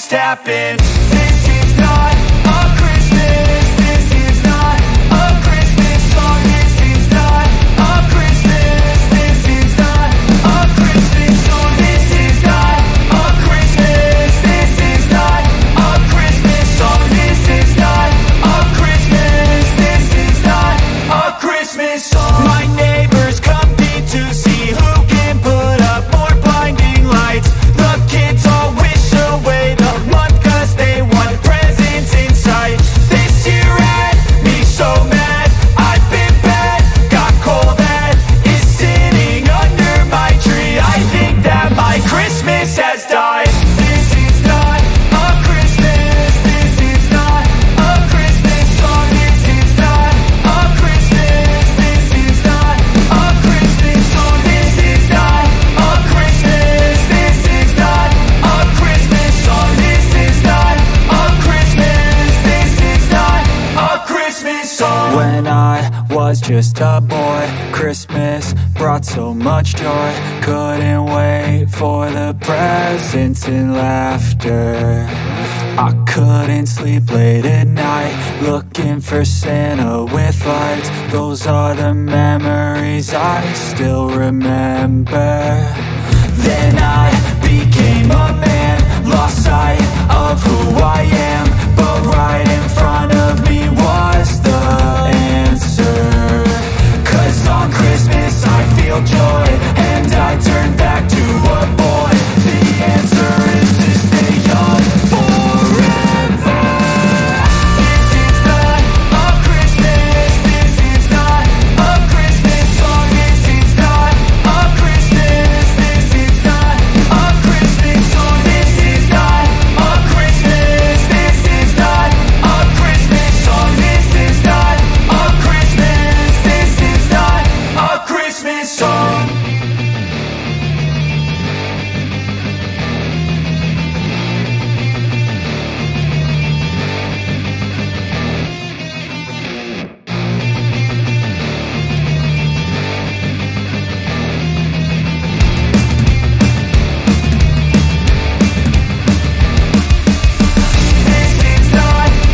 just happened? This is not a Christmas. This is not a Christmas song. This is not a Christmas. This is not a Christmas song. This is not a Christmas. This is not a Christmas song. This is not a Christmas. This is not a Christmas song. My neighbors compete to see who can put up more blinding lights. The kids all wish away the month 'cause they want presents in sight. This year had me so mad, I've been bad, got coal that is sitting under my tree. I think that my Christmas has died. This is not a Christmas. This is not a Christmas song. This is not a Christmas. This is not a Christmas song. This is not a Christmas. This is not a Christmas song. This is not a Christmas. This is not a Christmas song. When I was just a boy, Christmas brought so much joy. Couldn't wait for the presents and laughter. I couldn't sleep late at night, looking for Santa with lights. Those are the memories I still remember. Then I became a man, lost sight of who I am. But right in front of me was the answer. 'Cause on Christmas I feel joy, and I turn back to a boy. The answer is to stay young forever. This is not a Christmas. This is not a Christmas song. This is not a Christmas. This is not a Christmas song. This is not a Christmas. This is not a Christmas song. This is not a Christmas. This is not a Christmas song. This is not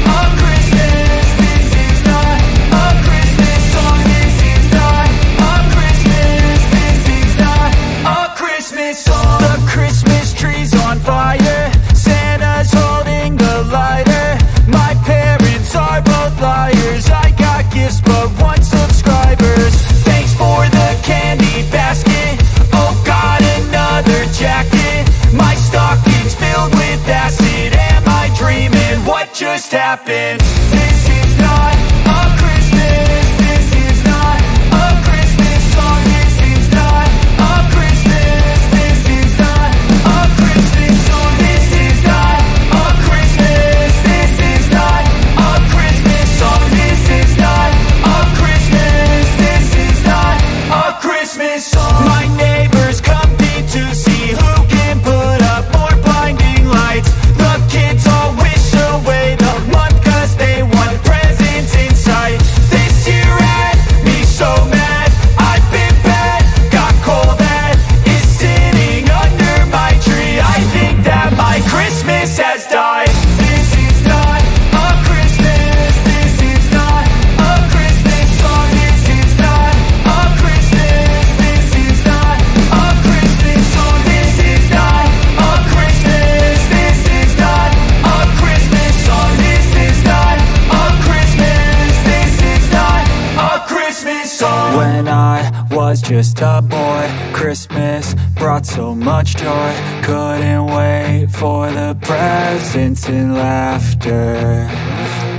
a Christmas. This is not a Christmas song. This is not a Christmas. This is not a Christmas song. The Christmas tree's on fire. Santa's holding the lighter. My parents are both liars. I got gifts but one subscribers. Thanks for the candy basket. Oh, got another jacket. My stocking's filled with acid. Am I dreaming? What just happened? This is not a Christmas. This is not a Christmas song. This is not a Christmas. This is not a Christmas song. This is not a Christmas. This is not a Christmas song. This is not a Christmas. This is not a Christmas song. My neighbors compete to see who can put up more blinding lights. The kids all wish away the month 'cause they want presents in sight. This year had me so mad, I've been bad, got coal that is sitting under my tree. I think that my Christmas has died. This is not a Christmas. This is not a Christmas song. This is not a Christmas. This is not a Christmas song. This is not a Christmas. This is not a Christmas song. This is not a Christmas. This is not a Christmas song. When I was just a boy, Christmas brought so much joy. Couldn't wait for the presents and laughter.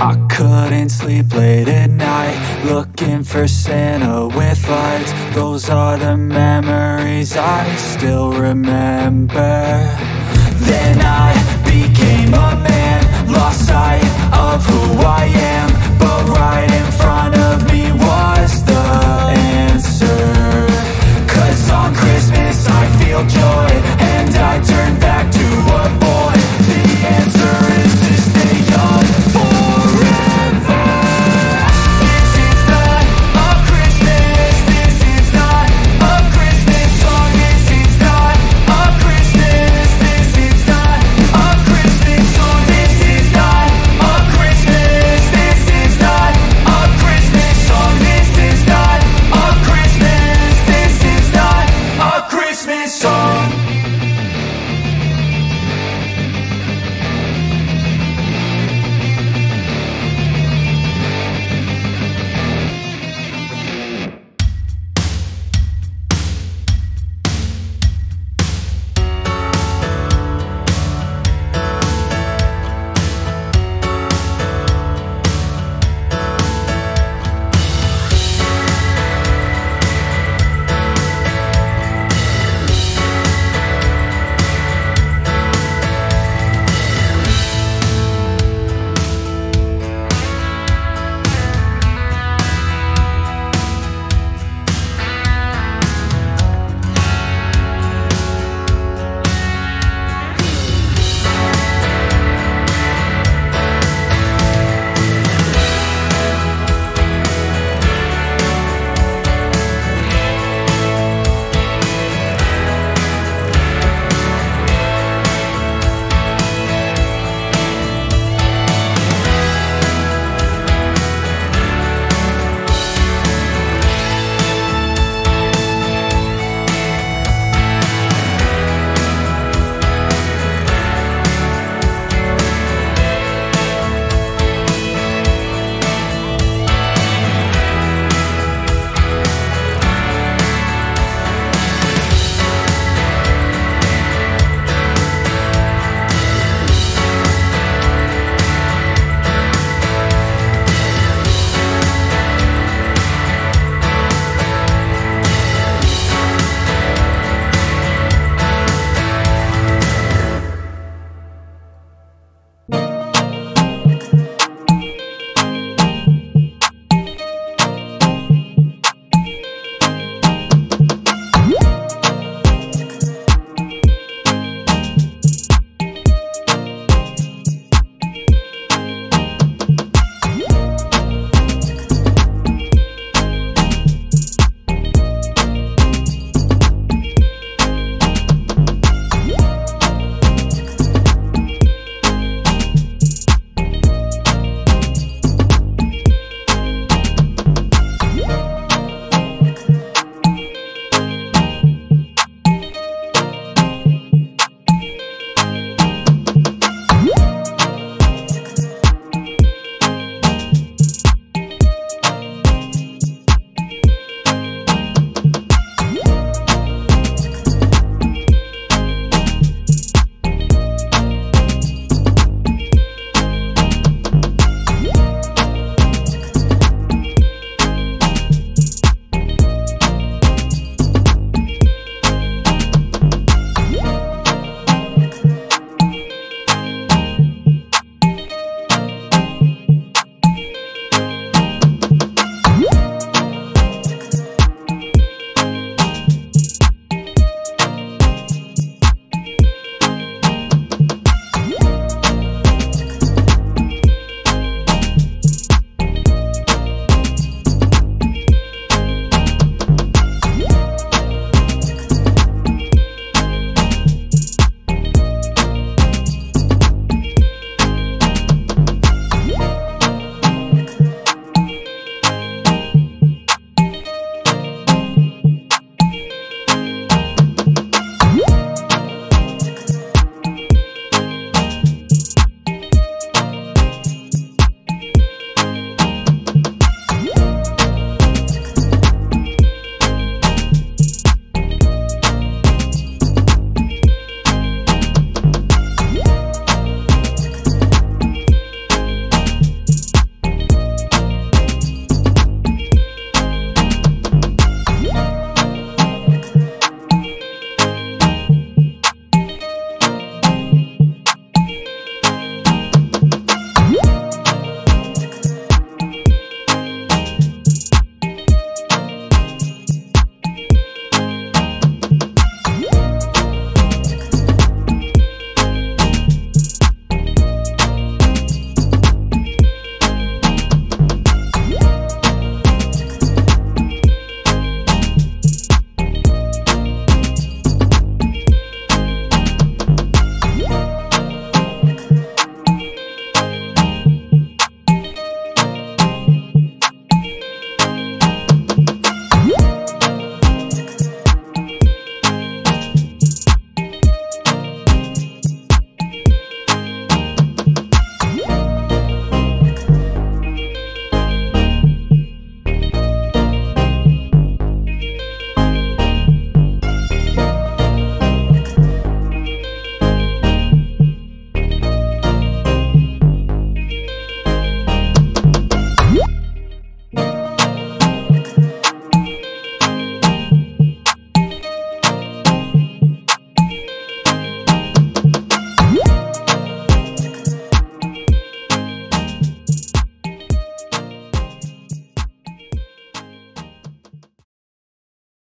I couldn't sleep late at night, looking for Santa with lights. Those are the memories I still remember.